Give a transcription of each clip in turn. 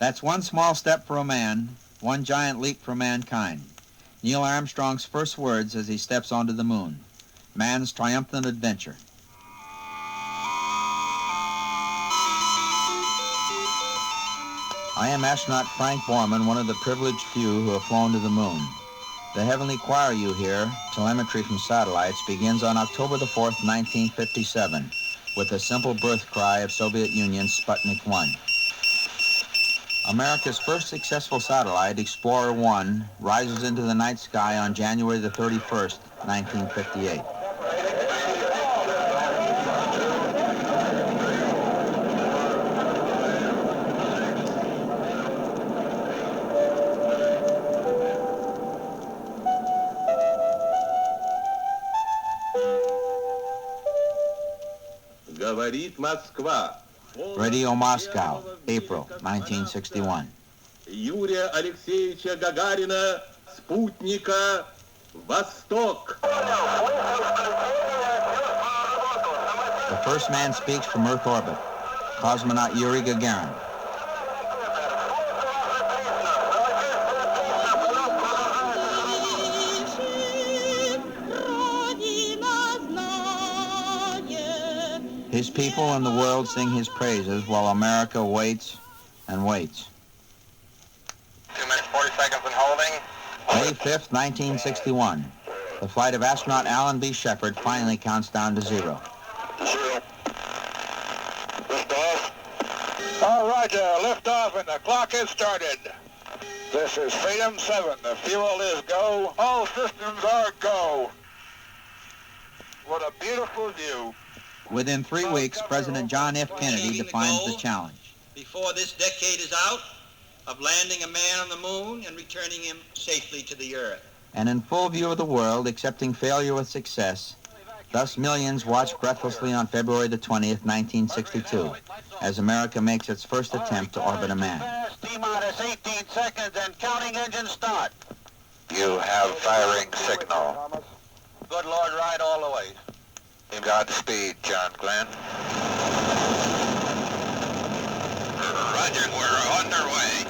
That's one small step for a man, one giant leap for mankind. Neil Armstrong's first words as he steps onto the moon. Man's triumphant adventure. I am astronaut Frank Borman, one of the privileged few who have flown to the moon. The heavenly choir you hear, telemetry from satellites, begins on October the 4th, 1957, with the simple birth cry of Soviet Union's Sputnik 1. America's first successful satellite, Explorer 1, rises into the night sky on January the 31st, 1958. Говорит Москва. Radio Moscow, April 1961. Юрия Алексеевича Гагарина, спутника «Восток». The first man speaks from Earth orbit, cosmonaut Yuri Gagarin. His people and the world sing his praises while America waits and waits. 2 minutes, 40 seconds and holding. May 5th, 1961. The flight of astronaut Alan B. Shepard finally counts down to 0. 0. Liftoff. All right, liftoff and the clock has started. This is Freedom 7. The fuel is go. All systems are go. What a beautiful view. Within 3 weeks, President John F. Kennedy defines the challenge. Before this decade is out, of landing a man on the moon and returning him safely to the Earth. And in full view of the world, accepting failure with success, thus millions watch breathlessly on February the 20th, 1962, as America makes its first attempt to orbit a man. T-minus 18 seconds and counting engine start. You have firing signal. Good Lord, ride all the way. Godspeed, John Glenn. Roger, we're underway.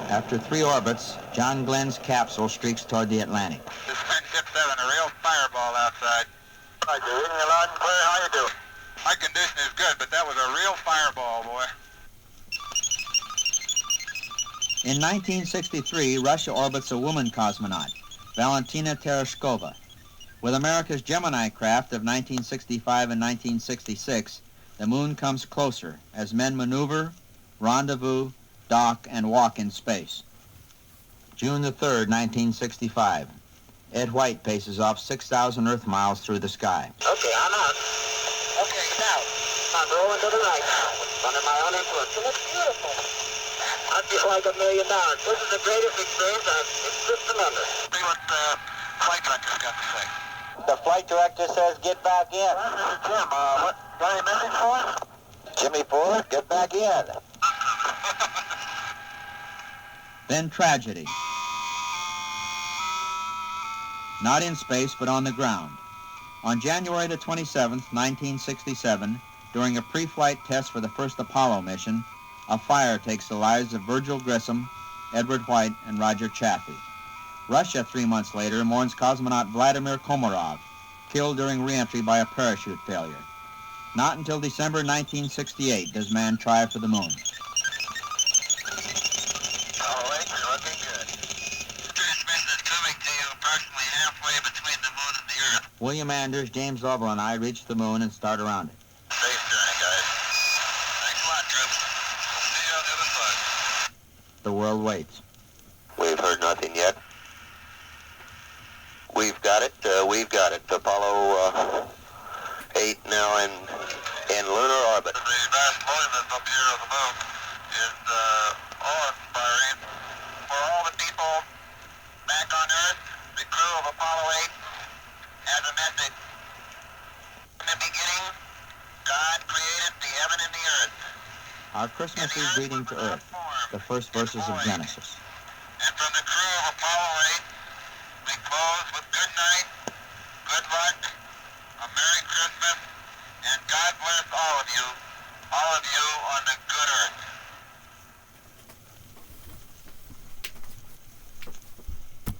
After 3 orbits, John Glenn's capsule streaks toward the Atlantic. This is Ship 7, a real fireball outside. Roger, reading you loud and clear. How you doing? My condition is good, but that was a real fireball, boy. In 1963, Russia orbits a woman cosmonaut, Valentina Tereshkova. With America's Gemini craft of 1965 and 1966, the moon comes closer as men maneuver, rendezvous, dock, and walk in space. June the 3rd, 1965. Ed White paces off 6,000 Earth miles through the sky. Okay, I'm out. Okay, now. I'm rolling to the right now. Under my own influence. It looks beautiful. I feel like $1 million. This is the greatest experience I've just remembered. See what the flight director's got to say. The flight director says get back in. This is Jim. What? Got any message for us? Jimmy Ford, get back in. Then tragedy. Not in space, but on the ground. On January the 27th, 1967, during a pre-flight test for the first Apollo mission, a fire takes the lives of Virgil Grissom, Edward White, and Roger Chaffee. Russia, 3 months later, mourns cosmonaut Vladimir Komarov, killed during re-entry by a parachute failure. Not until December 1968 does man try for the moon. All right, you're looking good. Transmission is coming to you approximately halfway between the moon and the Earth. William Anders, James Lovell, and I reach the moon and start around it. Safe journey, guys. Thanks a lot, troops. We'll see you on the other side. The world waits. We've heard nothing yet. We've got it. We've got it. Apollo 8 now in lunar orbit. The vast volume up here on the moon is awe-inspiring for all the people back on Earth. The crew of Apollo 8 has a message. In the beginning, God created the heaven and the earth. Our Christmas is greeting to Earth, the first verses of Genesis. And from the crew of Apollo 8, we close with good night, good luck, a Merry Christmas, and God bless all of you all of you on the good earth.